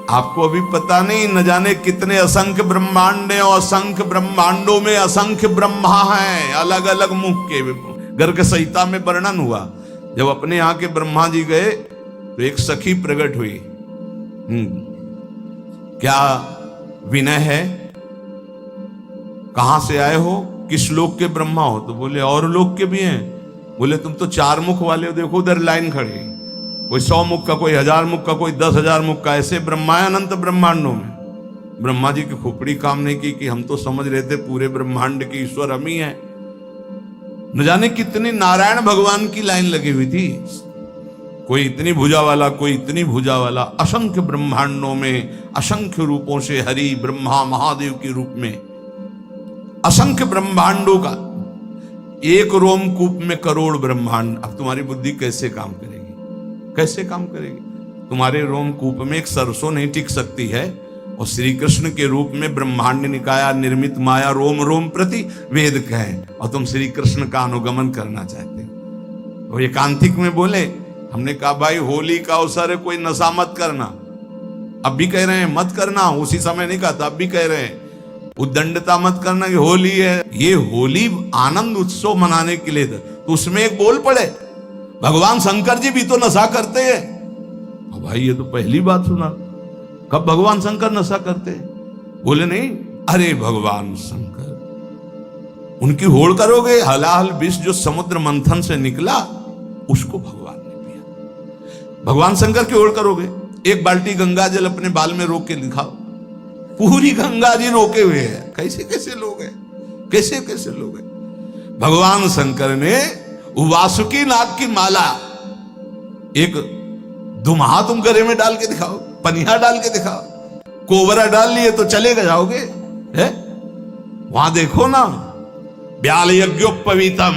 आपको अभी पता नहीं, न जाने कितने असंख्य ब्रह्मांड हैं और असंख्य ब्रह्मांडों में असंख्य ब्रह्मा हैं, अलग अलग मुख के। गर्ग संहिता में वर्णन हुआ, जब अपने यहाँ के ब्रह्मा जी गए तो एक सखी प्रकट हुई। क्या विनय है, कहां से आए हो, किस लोक के ब्रह्मा हो? तो बोले और लोक के भी हैं। बोले तुम तो 4 मुख वाले हो, देखो उधर लाइन खड़ी, कोई 100 मुख का, कोई 1000 मुख का, कोई 10,000 मुख का, ऐसे ब्रह्मा है अनंत ब्रह्मांडों में। ब्रह्मा जी की खोपड़ी काम नहीं की कि हम तो समझ रहे थे पूरे ब्रह्मांड के ईश्वर हम ही हैं। न जाने कितने नारायण भगवान की लाइन लगी हुई थी, कोई इतनी भुजा वाला, कोई इतनी भुजा वाला। असंख्य ब्रह्मांडों में असंख्य रूपों से हरि ब्रह्मा महादेव के रूप में असंख्य ब्रह्मांडों का एक रोमकूप में करोड़ ब्रह्मांड। अब तुम्हारी बुद्धि कैसे काम करेगी, कैसे काम करेगी? तुम्हारे रोमकूप में एक सरसों नहीं टिक सकती है, और श्री कृष्ण के रूप में ब्रह्मांड निकाया निर्मित माया रोम रोम प्रति वेद कहें, और तुम श्री कृष्ण का अनुगमन करना चाहते हो। तो एकांतिक में बोले, हमने कहा भाई होली का अवसर है, कोई नशा मत करना। अब भी कह रहे हैं मत करना, उसी समय नहीं कहा था, अब भी कह रहे हैं उद्दंडता मत करना कि होली है। ये होली आनंद उत्सव मनाने के लिए था, तो उसमें एक बोल पड़े भगवान शंकर जी भी तो नशा करते हैं। भाई ये तो पहली बात सुना, कब भगवान शंकर नशा करते हैं? बोले नहीं, अरे भगवान शंकर, उनकी होड़ करोगे, हलाहल विष जो समुद्र मंथन से निकला उसको भगवान ने पिया। भगवान शंकर की होड़ करोगे, एक बाल्टी गंगा जल अपने बाल में रोक के दिखाओ, पूरी गंगा जी रोके हुए हैं। कैसे कैसे लोग हैं, कैसे कैसे लोग हैं। भगवान शंकर ने वासुकी नाग की माला, एक दुम्हा तुम गले में डाल के दिखाओ, पनिया डाल के दिखाओ, कोबरा डाल लिए तो चले जाओगे है? वहां देखो ना, ब्याल यज्ञोपवीतम,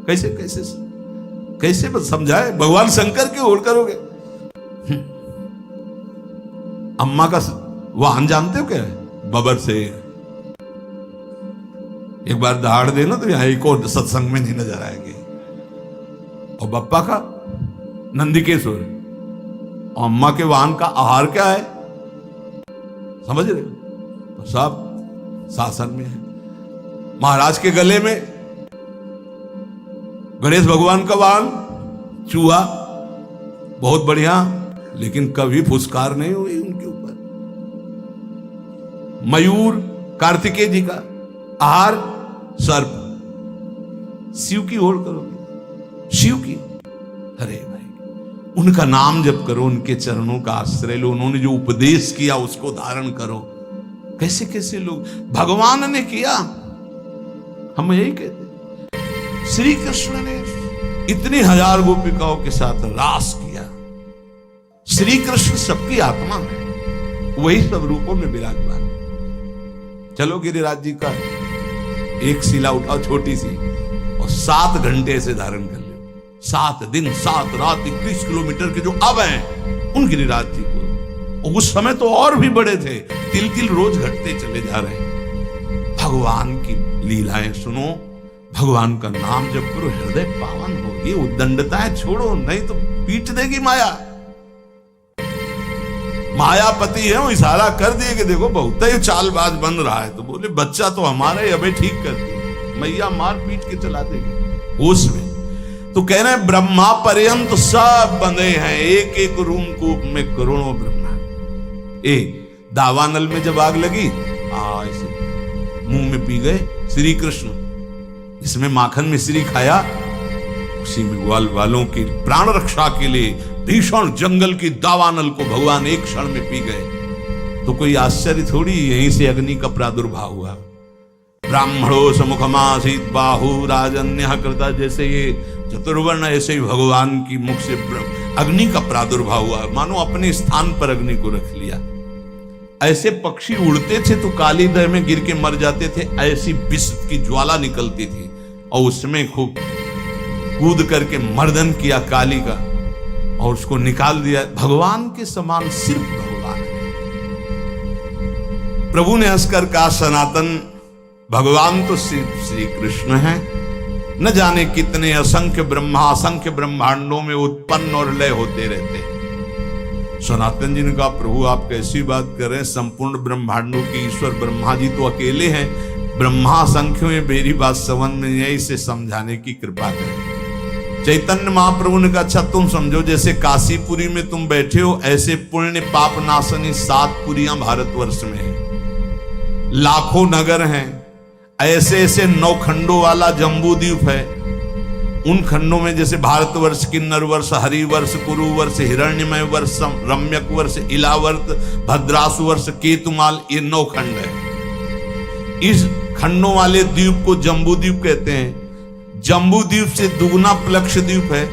कैसे कैसे कैसे बस समझाए। भगवान शंकर की ओर करोगे। अम्मा का वाहन जानते हो क्या है? बबर से एक बार दहाड़ देना तो यहां एक और सत्संग में नहीं नजर आएंगे। और बप्पा का नंदिकेश्वर, अम्मा के वाहन का आहार क्या है समझ रहे हो? तो सब शासन में है। महाराज के गले में गणेश भगवान का वाहन चूहा, बहुत बढ़िया, लेकिन कभी फुसकार नहीं हुई उनके ऊपर। मयूर कार्तिकेय जी का आहार सर्प। शिव की ओर करोगे, शिव की, अरे भाई उनका नाम जप करो, उनके चरणों का आश्रय लो, उन्होंने जो उपदेश किया उसको धारण करो। कैसे कैसे लोग भगवान ने किया, हम यही कहते। श्री कृष्ण ने इतनी 1000 गोपिकाओं के साथ रास किया। श्री कृष्ण सबकी आत्मा है, वही सब रूपों में विराजमान। चलो गिरिराज जी का एक शिला उठाओ छोटी सी, और 7 घंटे से धारण कर लो। 7 दिन 7 रात 21 किलोमीटर के जो अब हैं उन गिरिराज जी को। और उस समय तो और भी बड़े थे, तिल तिल रोज घटते चले जा रहे हैं। भगवान की लीलाएं सुनो, भगवान का नाम जप करो, हृदय पावन हो। ये उद्दंडताएं छोड़ो, नहीं तो पीट देगी माया। मायापति है, वो इशारा कर दिए कि देखो बहुत ही चालबाज बन रहा है, तो बोले बच्चा तो हमारा ही, अबे ठीक कर दिए, मैया मार पीट के चला देगी होश में। तो कह रहे हैं ब्रह्मा पर्यंत सब बंधे हैं, एक एक रूम कूप में करोड़ों ब्रह्मा। दावानल में जब आग लगी, ऐसे मुंह में पी गए श्री कृष्ण, इसमें माखन मिश्री खाया, उसी में ग्वाल वालों की प्राण रक्षा के लिए भीषण जंगल की दावानल को भगवान एक क्षण में पी गए। तो कोई आश्चर्य थोड़ी, यहीं से अग्नि का प्रादुर्भाव हुआ। ब्राह्मणो समुखमासीत बाहु राजन्य कृता, जैसे ये चतुर्वर्ण ऐसे ही भगवान की मुख से अग्नि का प्रादुर्भाव हुआ, मानो अपने स्थान पर अग्नि को रख लिया। ऐसे पक्षी उड़ते थे तो काली दह में गिर के मर जाते थे, ऐसी विष की ज्वाला निकलती थी, और उसमें खूब कूद करके मर्दन किया काली का, और उसको निकाल दिया। भगवान के समान सिर्फ भगवान है। प्रभु ने हंसकर कहा, सनातन भगवान तो सिर्फ श्री कृष्ण है, न जाने कितने असंख्य ब्रह्मा असंख्य ब्रह्मांडों में उत्पन्न और लय होते रहते हैं। सनातन जी ने कहा प्रभु आप कैसी बात कर रहे हैं, संपूर्ण ब्रह्मांडों के ईश्वर ब्रह्मा जी तो अकेले हैं, ब्रह्मा संख्य में मेरी बात समझ में नहीं आई, इसे समझाने की कृपा करें। चैतन्य महाप्रभु ने कहा अच्छा तुम समझो, जैसे काशीपुरी में तुम बैठे हो ऐसे पुण्य पाप नाशनी 7 पुरियां भारतवर्ष में है, लाखों नगर हैं, ऐसे ऐसे 9 खंडों वाला जम्बू द्वीप है। उन खंडों में जैसे भारतवर्ष, किन्नर वर्ष, हरिवर्ष, कुरुवर्ष, हिरण्यमय वर्ष, रम्यक वर्ष, इलावर्त, भद्रासु वर्ष, केतुमाल, ये 9 खंड है। इस खंडों वाले द्वीप को जम्बू द्वीप कहते हैं। जम्बू द्वीप से दुगुना प्लक्ष द्वीप है,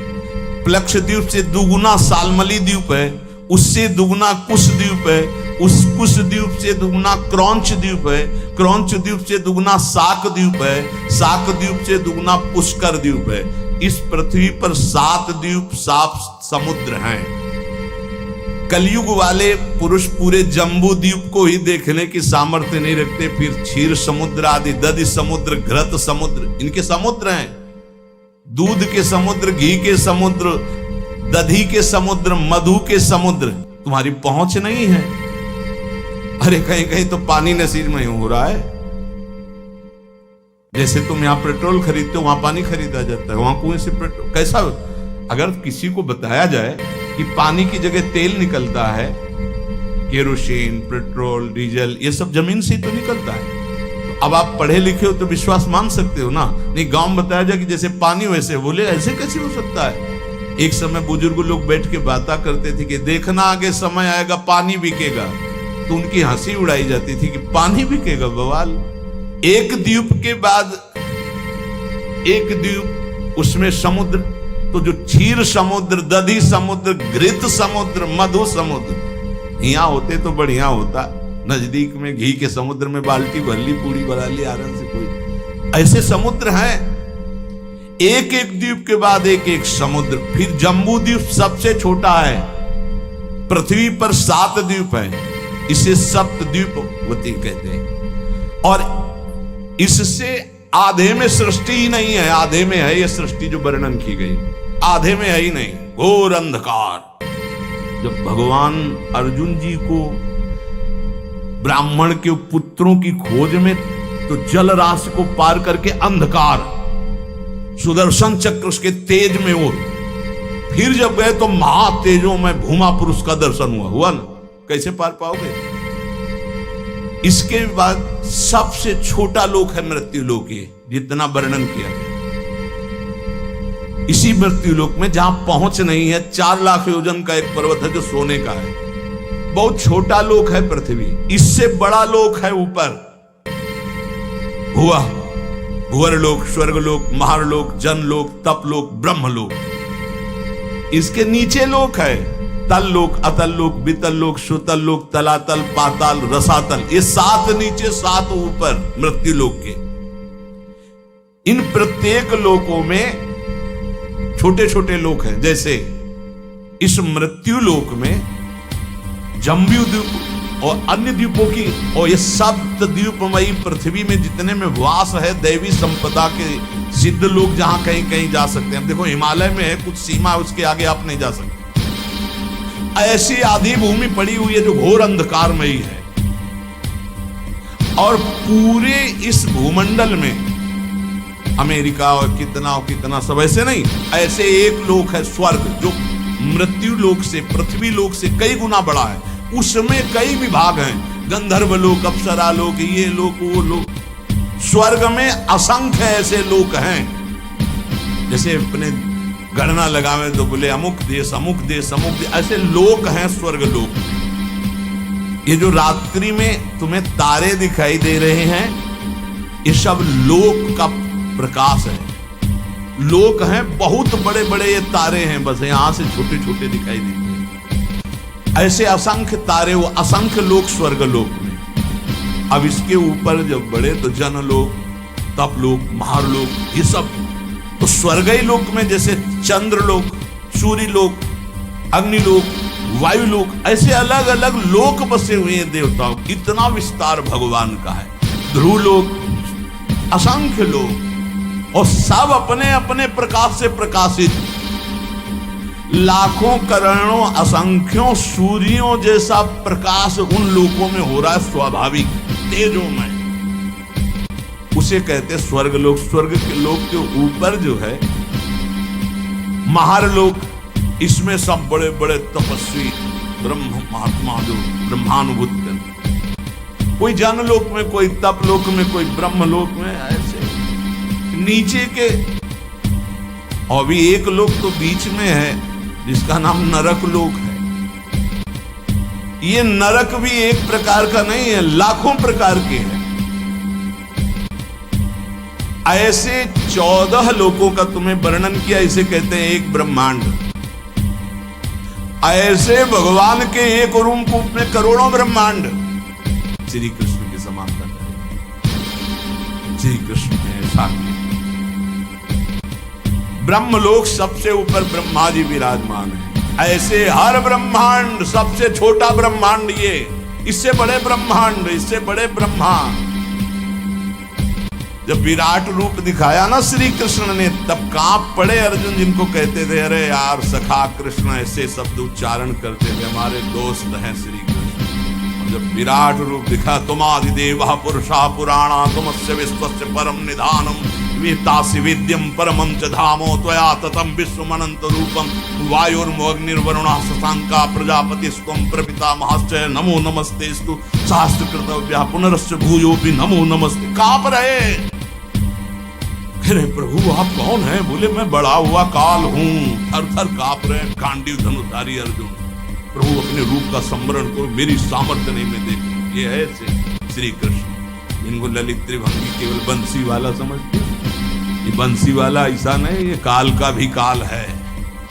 प्लक्ष द्वीप से दुगुना सालमली द्वीप है, उससे दुगुना कुश द्वीप है, उस कुश द्वीप से दुगुना क्रौंच द्वीप है, क्रौंच द्वीप से दुगुना साक द्वीप है, साक द्वीप से दुगुना पुष्कर द्वीप है। इस पृथ्वी पर 7 द्वीप 7 समुद्र हैं। कलयुग वाले पुरुष पूरे जम्बू द्वीप को ही देखने की सामर्थ्य नहीं रखते, फिर क्षीर समुद्र आदि, दधि समुद्र, घृत समुद्र, इनके समुद्र हैं। दूध के समुद्र, घी के समुद्र, दधी के समुद्र, मधु के समुद्र, तुम्हारी पहुंच नहीं है। अरे कहीं कहीं तो पानी नसीब में हो रहा है। जैसे तुम यहां पेट्रोल खरीदते हो, वहां पानी खरीदा जाता है, वहां कुएं से पेट्रोल। कैसा अगर किसी को बताया जाए कि पानी की जगह तेल निकलता है, केरोसिन, पेट्रोल, डीजल, ये सब जमीन से ही तो निकलता है। तो अब आप पढ़े लिखे हो तो विश्वास मान सकते हो ना। नहीं, गांव में बताया जाए कि जैसे पानी वैसे, बोले ऐसे कैसे हो सकता है। एक समय बुजुर्ग लोग बैठ के बातें करते थे कि देखना आगे समय आएगा पानी बिकेगा, तो उनकी हंसी उड़ाई जाती थी कि पानी बिकेगा, बवाल। एक द्वीप के बाद एक द्वीप, उसमें समुद्र, तो जो क्षीर समुद्र, दधी समुद्र, घृत समुद्र, मधु समुद्र, यहाँ होते तो बढ़िया होता। नजदीक में घी के समुद्र में बाल्टी भर ली, पूरी बना ली आराम से। कोई ऐसे समुद्र हैं, एक एक द्वीप के बाद एक एक समुद्र। फिर जम्बू द्वीप सबसे छोटा है, पृथ्वी पर 7 द्वीप है, इसे सप्तद्वीपवती कहते हैं। और इससे आधे में सृष्टि ही नहीं है, आधे में है ये सृष्टि जो वर्णन की गई, आधे में है ही नहीं, घोर अंधकार। जब भगवान अर्जुन जी को ब्राह्मण के पुत्रों की खोज में, तो जल राशि को पार करके अंधकार, सुदर्शन चक्र उसके तेज में हो, फिर जब गए तो महातेजों में भूमा पुरुष का दर्शन हुआ ना, कैसे पार पाओगे। इसके बाद सबसे छोटा लोक है मृत्यु लोक, जितना वर्णन किया गया। इसी मृत्यु लोक में जहां पहुंच नहीं है, 4 लाख योजन का एक पर्वत है जो सोने का है, बहुत छोटा लोक है पृथ्वी। इससे बड़ा लोक है ऊपर, भुवर लोक, स्वर्ग लोक, महारलोक, जनलोक, तपलोक, ब्रह्मलोक। इसके नीचे लोक है तल लोक, अतल लोक, बितल लोक, सुतल लोक, तलातल, पाताल, रसातल। ये 7 नीचे 7 ऊपर मृत्यु लोक के। इन प्रत्येक लोकों में छोटे छोटे लोक हैं। जैसे इस मृत्यु लोक में जम्बू द्वीप और अन्य द्वीपों की, और ये सप्त द्वीपमयी पृथ्वी में जितने में वास है दैवी संपदा के सिद्ध लोग, जहां कहीं कहीं जा सकते हैं। देखो हिमालय में है कुछ सीमा, उसके आगे आप नहीं जा सकते। ऐसी आधी भूमि पड़ी हुई है जो घोर अंधकारमयी है। और पूरे इस भूमंडल में अमेरिका और कितना सब ऐसे नहीं, ऐसे एक लोक है स्वर्ग, जो मृत्यु लोक से, पृथ्वी लोक से कई गुना बड़ा है। उसमें कई विभाग हैं, गंधर्व लोक, अप्सरा लोक, ये लोक, वो लोक। स्वर्ग में असंख्य ऐसे लोक हैं। जैसे अपने गणना लगावे तो बोले अमुक देश, अमुक देश, अमुक देश, ऐसे लोक हैं स्वर्ग लोक। ये जो रात्रि में तुम्हें तारे दिखाई दे रहे हैं, ये सब लोक का प्रकाश है। लोक हैं, बहुत बड़े बड़े ये तारे हैं, बस यहां से छोटे छोटे दिखाई देते हैं। ऐसे असंख्य तारे, वो असंख्य लोक स्वर्ग लोक में। अब इसके ऊपर जब बढ़े तो जनलोक, तपलोक, महारलोक, ये सब तो स्वर्गीय लोक में जैसे चंद्रलोक, सूर्यलोक, अग्निलोक, वायुलोक, ऐसे अलग अलग लोक बसे हुए हैं देवताओं। इतना विस्तार भगवान का है। ध्रुवलोक, असंख्य लोक, और सब अपने अपने प्रकाश से प्रकाशित। लाखों करोड़ों असंख्यों सूर्यों जैसा प्रकाश उन लोकों में हो रहा है, स्वाभाविक तेजोमय। उसे कहते स्वर्ग लोक। स्वर्ग के लोक के ऊपर जो है महारलोक, इसमें सब बड़े बड़े तपस्वी ब्रह्म महात्मा जो ब्रह्मानुभूत करते, कोई जनलोक में, कोई तप लोक में, कोई ब्रह्म लोक में, ऐसे नीचे के। और भी एक लोक तो बीच में है जिसका नाम नरक लोक है। ये नरक भी एक प्रकार का नहीं है, लाखों प्रकार के हैं। ऐसे 14 लोकों का तुम्हें वर्णन किया, इसे कहते हैं एक ब्रह्मांड। ऐसे भगवान के एक रूप में करोड़ों ब्रह्मांड श्री कृष्ण के समानता करें। श्री कृष्ण ने ऐसा किया। ब्रह्मलोक सबसे ऊपर ब्रह्मा जी विराजमान है। ऐसे हर ब्रह्मांड, सबसे छोटा ब्रह्मांड ये, इससे बड़े ब्रह्मांड, इससे बड़े ब्रह्मा। जब विराट रूप दिखाया ना श्री कृष्ण ने, तब कांप पड़े अर्जुन, जिनको कहते थे अरे यार सखा कृष्ण, ऐसे शब्द उच्चारण करते थे, हमारे दोस्त हैं श्री कृष्ण। और जब विराट रूप दिखा, तुमादिदेवः पुरुषः पुराणा तुमस्य विश्वस्य परम निधानम वेत्तासि वेद्यम परमं च धामो त्वया ततं विश्वमनंत रूपम वायुर्मोऽग्निर्वरुणः शशांका प्रजापतिस्त्वं प्रपितामहश्च नमो नमस्तेस्तु सहस्रकृतव्यः पुनरस्य भूयोऽपि नमो नमस्ते। कांप रहे। अरे प्रभु आप कौन हैं? बोले मैं बड़ा हुआ काल हूं। थर थर कांप रहे। गांडीव धनुधारी अर्जुन, प्रभु अपने रूप का स्मरण करो, मेरी सामर्थ्य नहीं मैं देखूं। ये है श्री कृष्ण, इनको ललित त्रिभंगी केवल बंसी वाला समझते। ये बंसी वाला ऐसा नहीं, ये काल का भी काल है।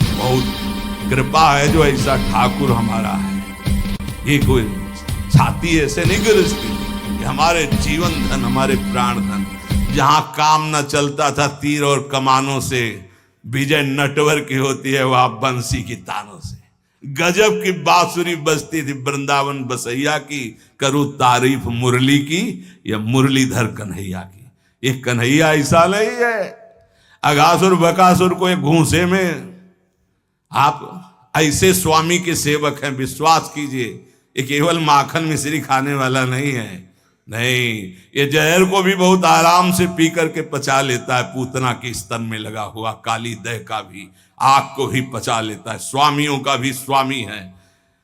बहुत कृपा है जो ऐसा ठाकुर हमारा है। ये कोई छाती ऐसे नहीं गरजती। ये हमारे जीवन धन, हमारे प्राण धन। जहां काम न चलता था तीर और कमानों से, विजय नटवर की होती है वहां बंसी की तानों से। गजब की बांसुरी बजती थी वृंदावन बसैया की, करूं तारीफ मुरली की या मुरलीधर कन्हैया की। ये कन्हैया ऐसा नहीं है अगासुर बकासुर को एक घूंसे में। आप ऐसे स्वामी के सेवक हैं, विश्वास कीजिए। ये केवल माखन मिश्री खाने वाला नहीं है, नहीं, ये जहर को भी बहुत आराम से पी करके पचा लेता है। पूतना के स्तन में लगा हुआ काली दह का भी, आग को भी पचा लेता है। स्वामियों का भी स्वामी है।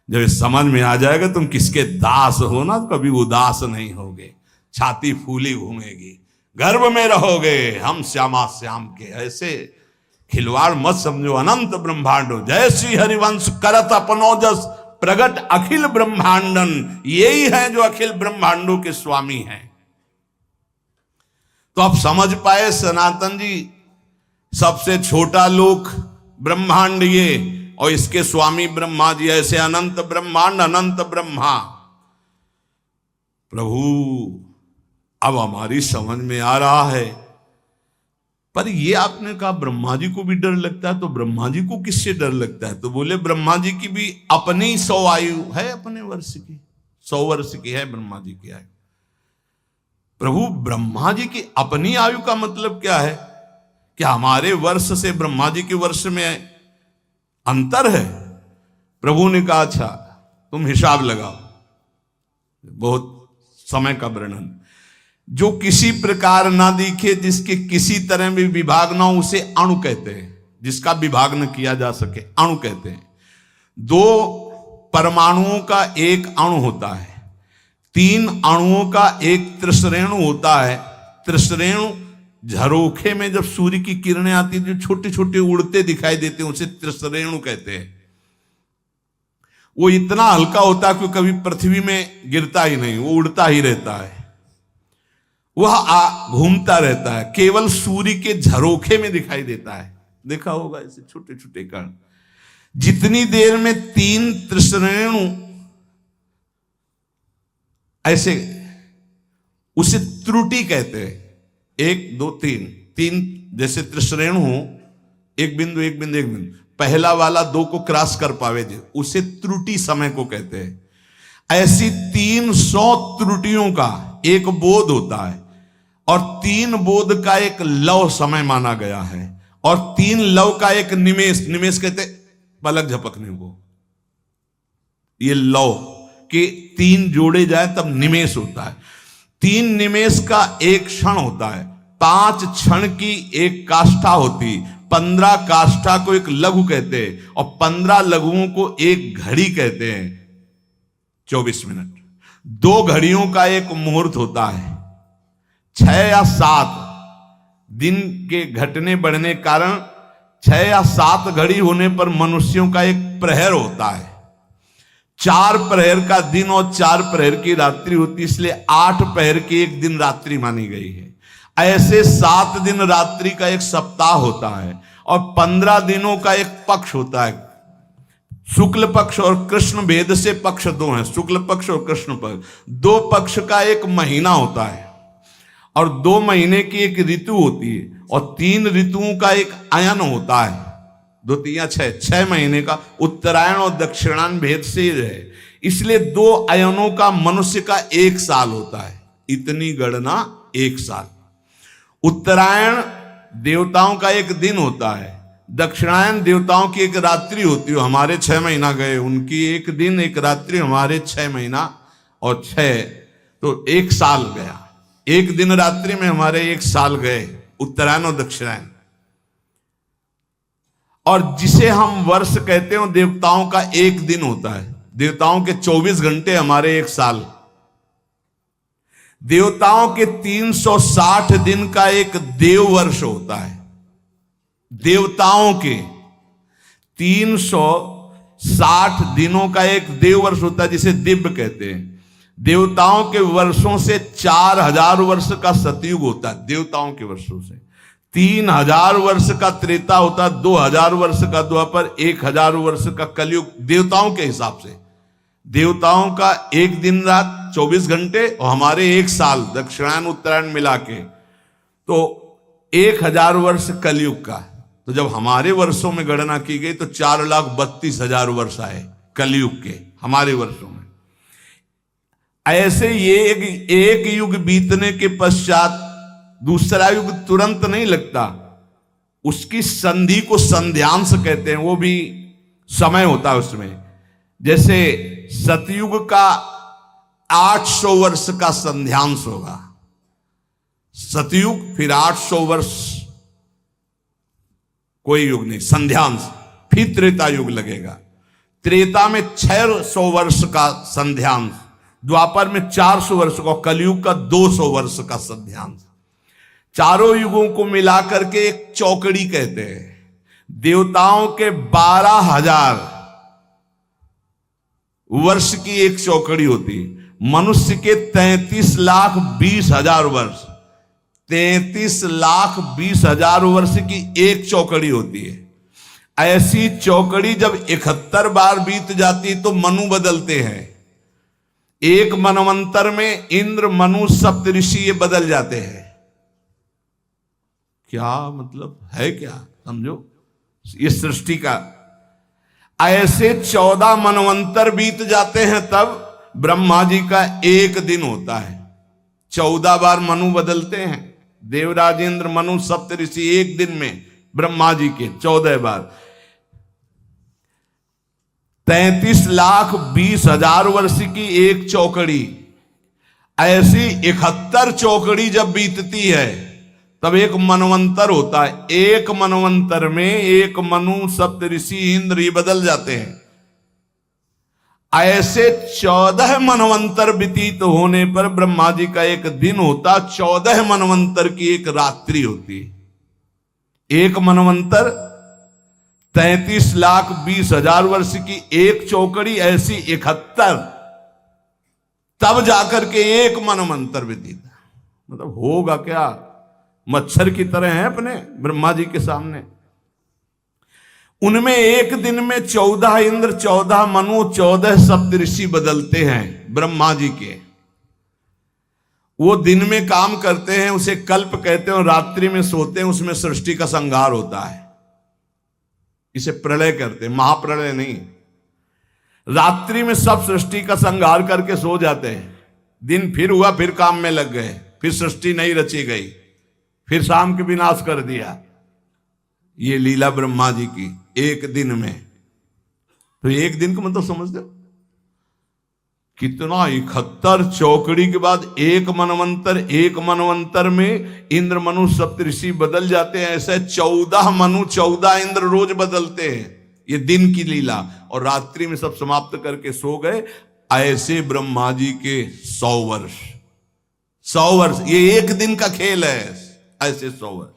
जब ये समझ में आ जाएगा तुम किसके दास हो ना, तो कभी उदास नहीं होगे, छाती फूली घूमेगी, गर्भ में रहोगे। हम श्यामा श्याम के। ऐसे खिलवाड़ मत समझो। अनंत ब्रह्मांडो जय श्री हरिवंश करत अपनोजस प्रगट अखिल ब्रह्मांडन। यही है जो अखिल ब्रह्मांडों के स्वामी हैं। तो आप समझ पाए सनातन जी, सबसे छोटा लोक ब्रह्मांड ये, और इसके स्वामी ब्रह्मा जी। ऐसे अनंत ब्रह्मांड, अनंत ब्रह्मा। प्रभु अब हमारी समझ में आ रहा है। पर ये आपने कहा ब्रह्मा जी को भी डर लगता है, तो ब्रह्मा जी को किससे डर लगता है? तो बोले ब्रह्मा जी की भी अपनी 100 आयु है, अपने वर्ष की 100 वर्ष की है ब्रह्मा जी की आयु। प्रभु ब्रह्मा जी की अपनी आयु का मतलब क्या है? क्या हमारे वर्ष से ब्रह्मा जी के वर्ष में अंतर है? प्रभु ने कहा अच्छा तुम हिसाब लगाओ। बहुत समय का वर्णन। जो किसी प्रकार ना दिखे, जिसके किसी तरह भी विभाग ना हो, उसे अणु कहते हैं। जिसका विभाग न किया जा सके अणु कहते हैं। 2 परमाणुओं का एक अणु होता है, 3 अणुओं का एक त्रिश्रेणु होता है। त्रिश्रेणु झरोखे में जब सूर्य की किरणें आती जो छोटे छोटे उड़ते दिखाई देते हैं, उसे त्रिश्रेणु कहते हैं। वो इतना हल्का होता है कि कभी पृथ्वी में गिरता ही नहीं, वो उड़ता ही रहता है, वह घूमता रहता है, केवल सूर्य के झरोखे में दिखाई देता है। देखा होगा ऐसे छोटे छोटे कण। जितनी देर में 3 त्रिश्रेणु ऐसे, उसे त्रुटि कहते हैं। 1 2 3 जैसे त्रिश्रेणु हो, एक बिंदु एक बिंदु एक बिंदु, पहला वाला 2 को क्रॉस कर पावे जो, उसे त्रुटि समय को कहते हैं। ऐसी 300 त्रुटियों का एक बोध होता है, और 3 बोध का एक लव समय माना गया है, और 3 लव का एक निमेष, निमेष कहते पलक झपकने को। ये लौ के 3 जोड़े जाए तब निमेष होता है। 3 निमेष का एक क्षण होता है, 5 क्षण की एक काष्ठा होती, 15 काष्ठा को एक लघु कहते हैं और 15 लघुओं को एक घड़ी कहते हैं। 24 मिनट 2 घड़ियों का एक मुहूर्त होता है। 6 या 7 दिन के घटने बढ़ने कारण 6 या 7 घड़ी होने पर मनुष्यों का एक प्रहर होता है। 4 प्रहर का दिन और 4 प्रहर की रात्रि होती, इसलिए 8 प्रहर की एक दिन रात्रि मानी गई है। ऐसे 7 दिन रात्रि का एक सप्ताह होता है और 15 दिनों का एक पक्ष होता है। शुक्ल पक्ष और कृष्ण भेद से पक्ष 2 हैं, शुक्ल पक्ष और कृष्ण पक्ष। 2 पक्ष का एक महीना होता है और 2 महीने की एक ऋतु होती है और 3 ऋतुओं का एक अयन होता है। 2 3 6 महीने का उत्तरायण और दक्षिणायन भेद से है, इसलिए 2 अयनों का मनुष्य का 1 साल होता है। इतनी गणना 1 साल। उत्तरायण देवताओं का एक दिन होता है, दक्षिणायन देवताओं की एक रात्रि होती है। हमारे 6 महीना गए, उनकी एक दिन एक रात्रि, हमारे 6 महीना और 6 तो 1 साल गया। एक दिन रात्रि में हमारे 1 साल गए, उत्तरायण और दक्षिणायन। और जिसे हम वर्ष कहते हैं देवताओं का 1 दिन होता है। देवताओं के 24 घंटे, हमारे 1 साल। देवताओं के 360 दिन का एक देव वर्ष होता है। देवताओं के 360 दिनों का एक देव वर्ष होता है, जिसे दिव्य कहते हैं। देवताओं के वर्षों से 4000 वर्ष का सतयुग होता है। देवताओं के वर्षों से 3000 वर्ष का त्रेता होता है, 2000 वर्ष का द्वापर, 1000 वर्ष का कलयुग। देवताओं के हिसाब से देवताओं का एक दिन रात 24 घंटे और हमारे 1 साल, दक्षिणायन उत्तरायण मिला के, तो 1000 वर्ष कलयुग का। तो जब हमारे वर्षों में गणना की गई तो 4,32,000 वर्ष आए कलयुग के हमारे वर्षों में। ऐसे ये एक युग बीतने के पश्चात दूसरा युग तुरंत नहीं लगता, उसकी संधि को संध्यांश कहते हैं। वो भी समय होता है उसमें। जैसे सतयुग का 800 वर्ष का संध्यांश होगा, सतयुग, फिर 800 वर्ष कोई युग नहीं, संध्यांश, फिर त्रेता युग लगेगा। त्रेता में 600 वर्ष का संध्यांश, द्वापर में 400 वर्ष का, कलयुग का 200 वर्ष का संध्यांश। चारों युगों को मिलाकर के एक चौकड़ी कहते हैं। देवताओं के 12,000 वर्ष की एक चौकड़ी होती, मनुष्य के 33,20,000 वर्ष, 33,20,000 वर्ष की एक चौकड़ी होती है। ऐसी चौकड़ी जब 71 बार बीत जाती तो मनु बदलते हैं। एक मनवंतर में इंद्र, मनु, सप्तऋषि ये बदल जाते हैं। क्या मतलब है, क्या समझो ये सृष्टि का। ऐसे 14 मनवंतर बीत जाते हैं तब ब्रह्मा जी का एक दिन होता है। 14 बार मनु बदलते हैं, देवराज, इंद्र, मनु, सप्तऋषि एक दिन में ब्रह्मा जी के 14 बार। 33,20,000 वर्ष की एक चौकड़ी। ऐसी 71 चौकड़ी जब बीतती है तब एक मनवंतर होता है। एक मनवंतर में एक मनु, सप्तऋषि, इंद्र ये बदल जाते हैं। ऐसे 14 मनवंतर व्यतीत होने पर ब्रह्मा जी का एक दिन होता, 14 मनवंतर की एक रात्रि होती। एक मनवंतर 33,20,000 वर्ष की एक चौकड़ी, ऐसी 71, तब जाकर के एक मनवंतर व्यतीत। मतलब होगा क्या, मच्छर की तरह है अपने ब्रह्मा जी के सामने। उनमें एक दिन में 14 इंद्र, 14 मनु, 14 सप्तऋषि बदलते हैं ब्रह्मा जी के। वो दिन में काम करते हैं, उसे कल्प कहते हैं, और रात्रि में सोते हैं, उसमें सृष्टि का संहार होता है। इसे प्रलय करते हैं, महाप्रलय नहीं। रात्रि में सब सृष्टि का संहार करके सो जाते हैं, दिन फिर हुआ, फिर काम में लग गए, फिर सृष्टि नहीं रची गई, फिर शाम के विनाश कर दिया। ये लीला ब्रह्मा जी की एक दिन में। तो एक दिन का मतलब समझते हो कितना, 71 चौकड़ी के बाद एक मनवंतर में इंद्र मनु सप्तऋषि बदल जाते हैं। ऐसे 14 मनु 14 इंद्र रोज बदलते हैं। ये दिन की लीला, और रात्रि में सब समाप्त करके सो गए। ऐसे ब्रह्मा जी के 100 वर्ष, ये एक दिन का खेल है। ऐसे 100 वर्ष।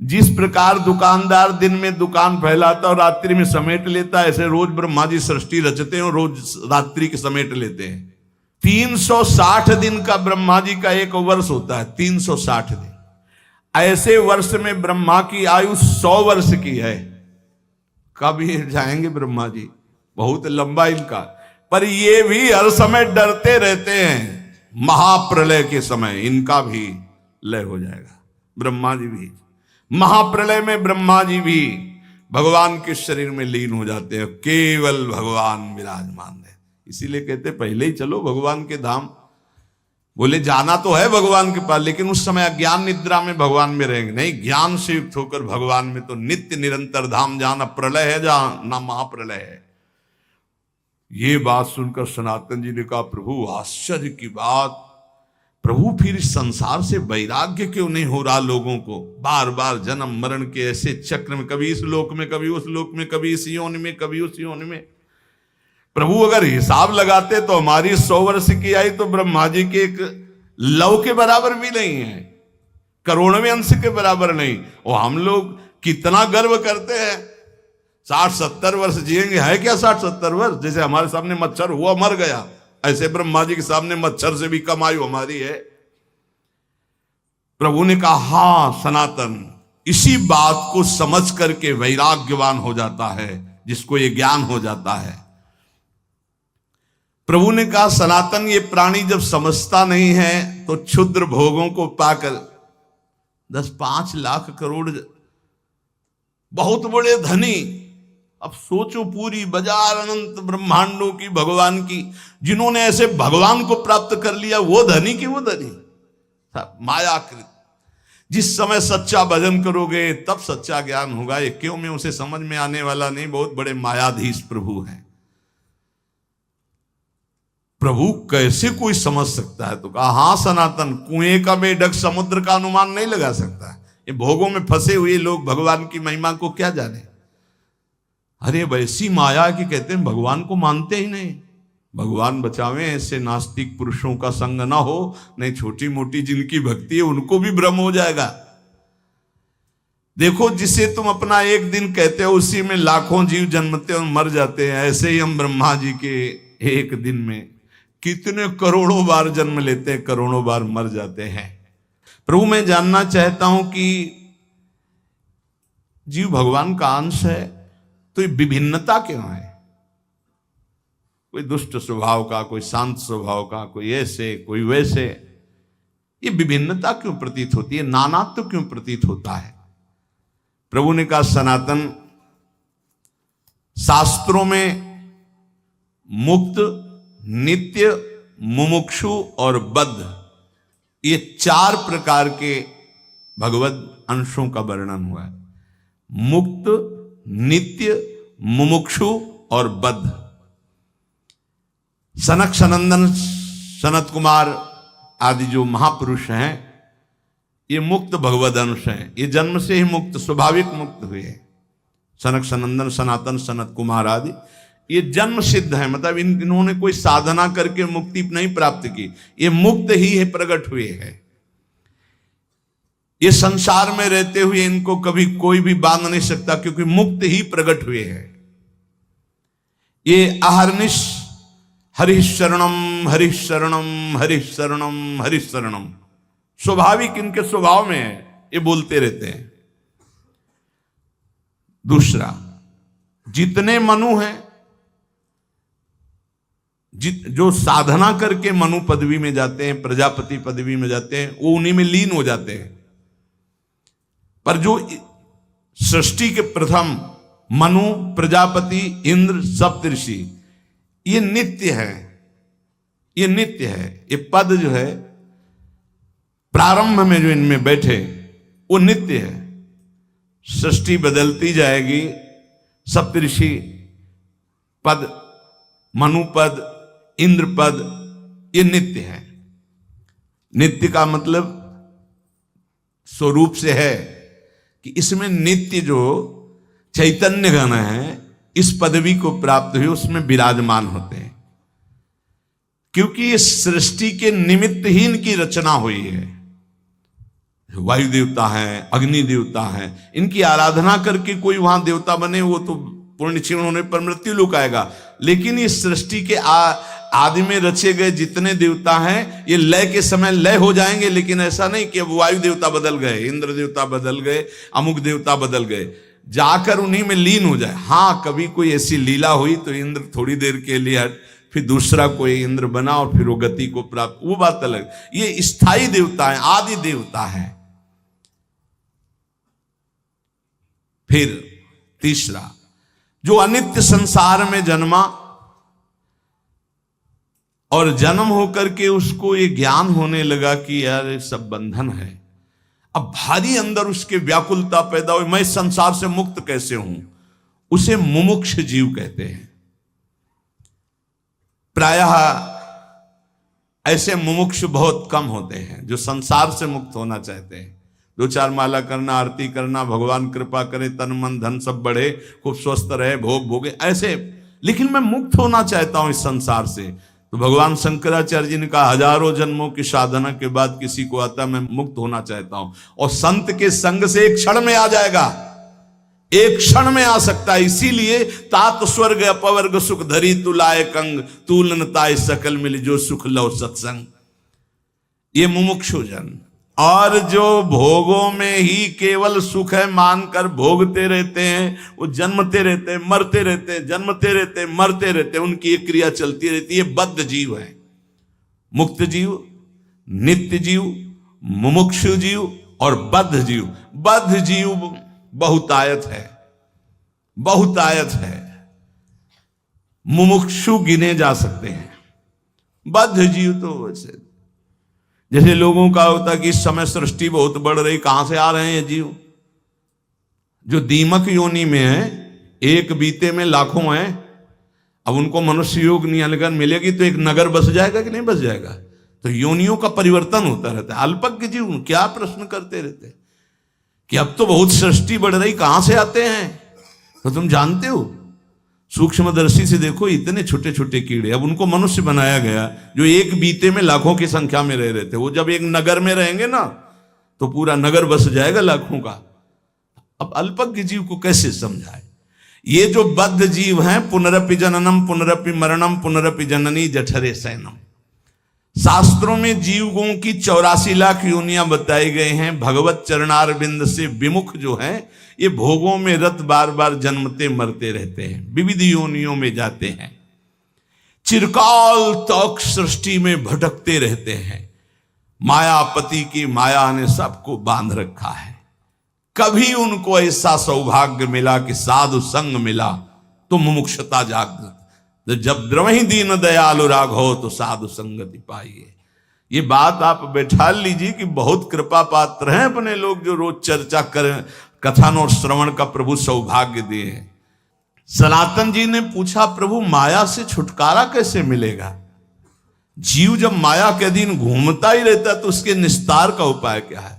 जिस प्रकार दुकानदार दिन में दुकान फैलाता और रात्रि में समेट लेता, ऐसे रोज ब्रह्मा जी सृष्टि रचते हैं और रोज रात्रि के समेट लेते हैं। 360 दिन का ब्रह्मा जी का एक वर्ष होता है, 360 दिन। ऐसे वर्ष में ब्रह्मा की आयु 100 वर्ष की है। कब ये जाएंगे ब्रह्मा जी, बहुत लंबा इनका। पर ये भी हर समय डरते रहते हैं, महाप्रलय के समय इनका भी लय हो जाएगा। ब्रह्मा जी भी महाप्रलय में, ब्रह्मा जी भी भगवान के शरीर में लीन हो जाते हैं, केवल भगवान विराजमान है। इसीलिए कहते पहले ही चलो भगवान के धाम। बोले जाना तो है भगवान के पास, लेकिन उस समय अज्ञान निद्रा में भगवान में रहेंगे नहीं, ज्ञान से युक्त होकर भगवान में तो नित्य निरंतर धाम। जहां ना प्रलय है, जहां ना महाप्रलय है। ये बात सुनकर सनातन जी ने कहा, प्रभु आश्चर्य की बात, प्रभु फिर इस संसार से वैराग्य क्यों नहीं हो रहा लोगों को? बार बार जन्म मरण के ऐसे चक्र में, कभी इस लोक में, कभी उस लोक में, कभी इस योनि में, कभी उस योनि में। प्रभु अगर हिसाब लगाते तो हमारी 100 वर्ष की आई तो ब्रह्मा जी के एक लव के बराबर भी नहीं है, करोड़वें अंश के बराबर नहीं। और हम लोग कितना गर्व करते हैं, 60-70 वर्ष जिएंगे। है क्या 60-70 वर्ष? जैसे हमारे सामने मच्छर हुआ मर गया, ऐसे ब्रह्मा जी के सामने मच्छर से भी कम आयु हमारी है। प्रभु ने कहा, हां सनातन, इसी बात को समझ करके वैराग्यवान हो जाता है, जिसको ये ज्ञान हो जाता है। प्रभु ने कहा, सनातन, ये प्राणी जब समझता नहीं है तो क्षुद्र भोगों को पाकर 10-5 लाख करोड़ बहुत बड़े धनी, अब सोचो पूरी बाजार अनंत ब्रह्मांडों की भगवान की, जिन्होंने ऐसे भगवान को प्राप्त कर लिया, वो धनी की वो धनी, मायाकृत। जिस समय सच्चा भजन करोगे तब सच्चा ज्ञान होगा। ये क्यों में उसे समझ में आने वाला नहीं, बहुत बड़े मायाधीश प्रभु हैं। प्रभु कैसे कोई समझ सकता है? तो कहा, हां सनातन, कुएं का बेढक समुद्र का अनुमान नहीं लगा सकता। ये भोगों में फंसे हुए लोग भगवान की महिमा को क्या जाने? अरे वैसी माया की कहते हैं भगवान को मानते ही नहीं। भगवान बचावे ऐसे नास्तिक पुरुषों का संग ना हो, नहीं छोटी मोटी जिनकी भक्ति है उनको भी भ्रम हो जाएगा। देखो, जिसे तुम अपना एक दिन कहते हो उसी में लाखों जीव जन्मते और मर जाते हैं। ऐसे ही हम ब्रह्मा जी के एक दिन में कितने करोड़ों बार जन्म लेते हैं, करोड़ों बार मर जाते हैं। प्रभु, मैं जानना चाहता हूं कि जीव भगवान का अंश है तो ये विभिन्नता क्यों है? कोई दुष्ट स्वभाव का, कोई शांत स्वभाव का, कोई ऐसे कोई वैसे, ये विभिन्नता क्यों प्रतीत होती है? नानात्व क्यों प्रतीत होता है? प्रभु ने कहा, सनातन, शास्त्रों में मुक्त, नित्य, मुमुक्षु और बद्ध, ये 4 प्रकार के भगवत अंशों का वर्णन हुआ है। मुक्त, नित्य, मुमुक्षु और बद्ध। सनक सनंदन, सनत कुमार आदि जो महापुरुष हैं, ये मुक्त भगवद अंश हैं। ये जन्म से ही मुक्त, स्वाभाविक मुक्त हुए हैं। सनक सनंदन, सनातन, सनत कुमार आदि ये जन्म सिद्ध है, मतलब इन्होंने कोई साधना करके मुक्ति नहीं प्राप्त की, ये मुक्त ही है, प्रकट हुए हैं। ये संसार में रहते हुए इनको कभी कोई भी बांध नहीं सकता, क्योंकि मुक्त ही प्रकट हुए हैं। ये अहर्निश हरिशरणम हरिशरणम हरिशरणम हरिशरणम, स्वाभाविक इनके स्वभाव में है, ये बोलते रहते हैं। दूसरा, जितने मनु हैं, जो साधना करके मनु पदवी में जाते हैं, प्रजापति पदवी में जाते हैं, वो उन्हीं में लीन हो जाते हैं। पर जो सृष्टि के प्रथम मनु, प्रजापति, इंद्र, सप्तऋषि, ये नित्य है, ये नित्य है। ये पद जो है प्रारंभ में जो इनमें बैठे वो नित्य है। सृष्टि बदलती जाएगी, सप्तऋषि पद, मनुपद, इंद्र पद, ये नित्य है। नित्य का मतलब स्वरूप से है कि इसमें नित्य जो चैतन्य गण है इस पदवी को प्राप्त हुए उसमें विराजमान होते हैं, क्योंकि इस सृष्टि के निमित्त ही इनकी रचना हुई है। वायु देवता है, अग्नि देवता है, इनकी आराधना करके कोई वहां देवता बने वो तो पूर्ण क्षीण होने पर मृत्यु लोक आएगा। लेकिन इस सृष्टि के आदि में रचे गए जितने देवता हैं ये लय के समय लय हो जाएंगे, लेकिन ऐसा नहीं कि अब वायु देवता बदल गए, इंद्र देवता बदल गए, अमुक देवता बदल गए, जाकर उन्हीं में लीन हो जाए। हाँ, कभी कोई ऐसी लीला हुई तो इंद्र थोड़ी देर के लिए हट, फिर दूसरा कोई इंद्र बना और फिर वो गति को प्राप्त, वो बात अलग। ये स्थायी देवता है, आदि देवता है। फिर तीसरा, जो अनित्य संसार में जन्मा और जन्म होकर के उसको ये ज्ञान होने लगा कि यार ये सब बंधन है। अब भारी अंदर उसके व्याकुलता पैदा हुई, मैं संसार से मुक्त कैसे हूं, उसे मुमुक्ष जीव कहते हैं। प्रायः ऐसे मुमुक्ष बहुत कम होते हैं जो संसार से मुक्त होना चाहते हैं। 2-4 माला करना, आरती करना, भगवान कृपा करे, तन मन धन सब बढ़े, खूब स्वस्थ रहे, भोग भोगे, ऐसे। लेकिन मैं मुक्त होना चाहता हूं इस संसार से। तो भगवान शंकराचार्य जी ने कहा, हजारों जन्मों की साधना के बाद किसी को आता मैं मुक्त होना चाहता हूं, और संत के संग से एक क्षण में आ जाएगा, एक क्षण में आ सकता है। इसीलिए तात स्वर्ग अपवर्ग सुख धरी तुलाए कंग, तूलन ताय सकल मिल जो सुख लो सत्संग। ये मुमुक्षु जन, और जो भोगों में ही केवल सुख है मानकर भोगते रहते हैं, वो जन्मते रहते हैं, मरते रहते हैं, जन्मते रहते हैं, मरते रहते हैं, उनकी एक क्रिया चलती रहती है। बद्ध जीव है। मुक्त जीव, नित्य जीव, मुमुक्षु जीव और बद्ध जीव। बद्ध जीव बहुतायत है, बहुतायत है। मुमुक्षु गिने जा सकते हैं, बद्ध जीव तो वैसे जैसे लोगों का होता कि इस समय सृष्टि बहुत बढ़ रही, कहां से आ रहे हैं जीव? जो दीमक योनि में है, एक बीते में लाखों हैं। अब उनको मनुष्य योग नियन मिलेगी तो एक नगर बस जाएगा कि नहीं बस जाएगा? तो योनियों का परिवर्तन होता रहता है। अल्पज्ञ जीव क्या प्रश्न करते रहते कि अब तो बहुत सृष्टि बढ़ रही, कहां से आते हैं? तो तुम जानते हो, सूक्ष्मदर्शी से देखो, इतने छोटे छोटे कीड़े, अब उनको मनुष्य बनाया गया जो एक बीते में लाखों की संख्या में रह रहे थे। वो जब एक नगर में रहेंगे ना तो पूरा नगर बस जाएगा लाखों का। अब अल्पज्ञ जीव को कैसे समझाए? ये जो बद्ध जीव हैं, पुनरपि जननम पुनरपि मरणम पुनरपि जननी जठरे सैनम। शास्त्रों में जीवों की 84 लाख योनियां बताई गई हैं। भगवत चरणारविंद से विमुख जो हैं ये भोगों में रत बार बार जन्मते मरते रहते हैं, विविध योनियों में जाते हैं, चिरकाल तक सृष्टि में भटकते रहते हैं। मायापति की माया ने सबको बांध रखा है। कभी उनको ऐसा सौभाग्य मिला कि साधु संग मिला तो मुमुक्षता जागृत। जब द्रवहि दीन दयालु राघव तो साधु संगति पाइए। ये बात आप बैठा लीजिए कि बहुत कृपा पात्र हैं अपने लोग जो रोज चर्चा करें, कथन और श्रवण का प्रभु सौभाग्य दिए। सनातन जी ने पूछा, प्रभु माया से छुटकारा कैसे मिलेगा? जीव जब माया के अधीन घूमता ही रहता तो उसके निस्तार का उपाय क्या है?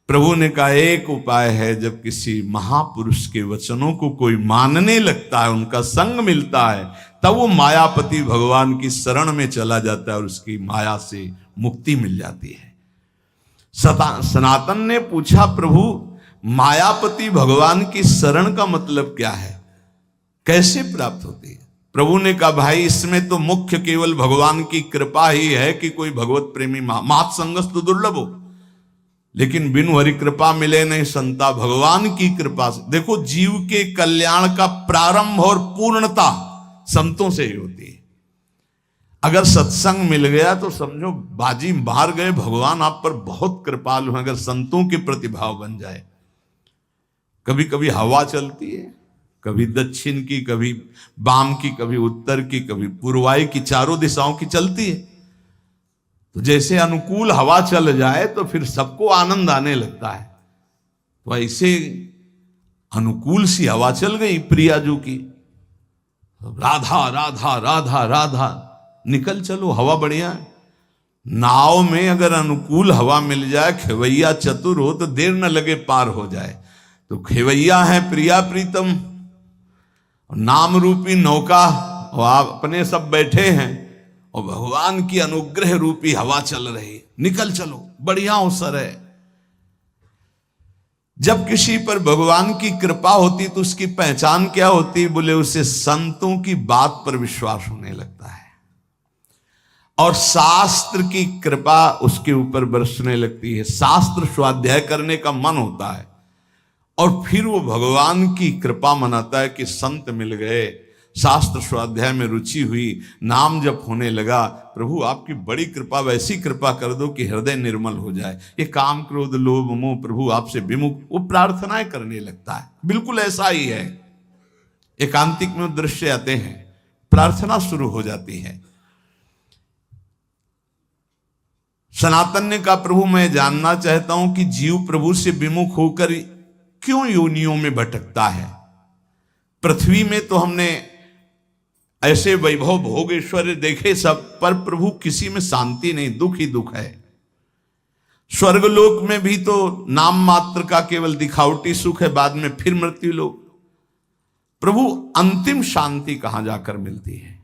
प्रभु ने कहा, एक उपाय है, जब किसी महापुरुष के वचनों को कोई मानने लगता है, उनका संग मिलता है, तब वो मायापति भगवान की शरण में चला जाता है और उसकी माया से मुक्ति मिल जाती है। सनातन ने पूछा, प्रभु मायापति भगवान की शरण का मतलब क्या है, कैसे प्राप्त होती है? प्रभु ने कहा, भाई इसमें तो मुख्य केवल भगवान की कृपा ही है कि कोई भगवत प्रेमी महत्संगस्तु दुर्लभ हो, लेकिन बिनु हरि कृपा मिले नहीं संता। भगवान की कृपा से देखो, जीव के कल्याण का प्रारंभ और पूर्णता संतों से ही होती है। अगर सत्संग मिल गया तो समझो बाजी मार गए, भगवान आप पर बहुत कृपालु हैं। अगर संतों के प्रतिभाव बन जाए, कभी कभी हवा चलती है, कभी दक्षिण की, कभी वाम की, कभी उत्तर की, कभी पूर्वाई की, चारों दिशाओं की चलती है। तो जैसे अनुकूल हवा चल जाए तो फिर सबको आनंद आने लगता है। तो ऐसे अनुकूल सी हवा चल गई प्रियाजू की, राधा राधा राधा राधा, निकल चलो, हवा बढ़िया है। नाव में अगर अनुकूल हवा मिल जाए, खेवैया चतुर हो तो देर न लगे पार हो जाए। तो खेवैया है प्रिया प्रीतम, नाम रूपी नौका, और आप अपने सब बैठे हैं और भगवान की अनुग्रह रूपी हवा चल रही, निकल चलो, बढ़िया अवसर है। जब किसी पर भगवान की कृपा होती तो उसकी पहचान क्या होती? बोले उसे संतों की बात पर विश्वास होने लगता है और शास्त्र की कृपा उसके ऊपर बरसने लगती है। शास्त्र स्वाध्याय करने का मन होता है और फिर वो भगवान की कृपा मनाता है कि संत मिल गए, शास्त्र स्वाध्याय में रुचि हुई, नाम जप होने लगा। प्रभु आपकी बड़ी कृपा, वैसी कृपा कर दो कि हृदय निर्मल हो जाए, ये काम क्रोध लोभ मोह प्रभु आपसे विमुख, वो प्रार्थनाएं करने लगता है। बिल्कुल ऐसा ही है, एकांतिक में दृश्य आते हैं, प्रार्थना शुरू हो जाती है। सनातन ने कहा प्रभु मैं जानना चाहता हूं कि जीव प्रभु से विमुख होकर क्यों योनियों में भटकता है। पृथ्वी में तो हमने ऐसे वैभव भोग ऐश्वर्य देखे सब, पर प्रभु किसी में शांति नहीं, दुख ही दुख है। स्वर्गलोक में भी तो नाम मात्र का केवल दिखावटी सुख है, बाद में फिर मृत्यु लोक। प्रभु अंतिम शांति कहां जाकर मिलती है?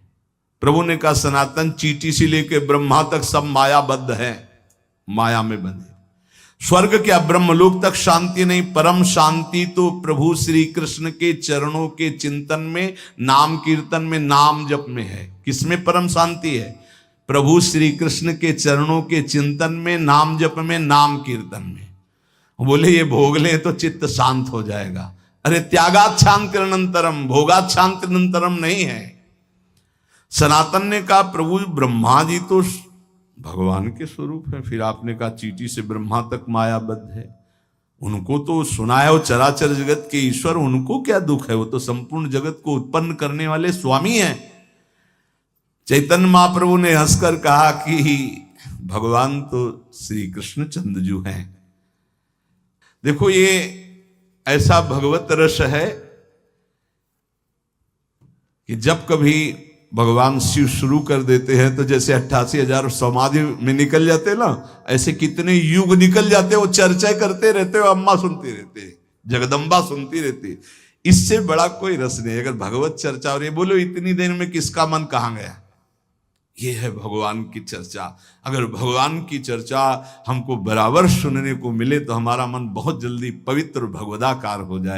प्रभु ने कहा सनातन चींटी से लेकर ब्रह्मा तक सब मायाबद्ध है, माया में बंधे। स्वर्ग क्या ब्रह्मलोक तक शांति नहीं, परम शांति तो प्रभु श्री कृष्ण के चरणों के चिंतन में, नाम कीर्तन में, नाम जप में है। किसमें परम शांति है? प्रभु श्री कृष्ण के चरणों के चिंतन में, नाम जप में, नाम कीर्तन में। बोले ये भोग ले तो चित्त शांत हो जाएगा। अरे त्यागात शांतिरनंतरम, भोगात शांतिरनंतरम नहीं है। सनातन ने कहा प्रभु ब्रह्मा जी तो भगवान के स्वरूप है, फिर आपने कहा चींटी से ब्रह्मा तक मायाबद्ध है, उनको तो सुना है वो चराचर जगत के ईश्वर, उनको क्या दुख है? वो तो संपूर्ण जगत को उत्पन्न करने वाले स्वामी हैं। चैतन्य महाप्रभु ने हंसकर कहा कि भगवान तो श्री कृष्ण चंद्रजू हैं। देखो ये ऐसा भगवत रस है कि जब कभी भगवान शिव शुरू कर देते हैं तो जैसे 88,000 समाधि में निकल जाते ना, ऐसे कितने युग निकल जाते, वो चर्चा करते रहते, वो अम्मा सुनती रहती, जगदम्बा सुनती रहती। इससे बड़ा कोई रस नहीं। अगर भगवत चर्चा और ये बोलो इतनी देर में किसका मन कहाँ गया? ये है भगवान की चर्चा। अगर भगवान की चर्चा हमको बराबर सुनने को मिले तो हमारा मन बहुत जल्दी पवित्र भगवदाकार हो जाए।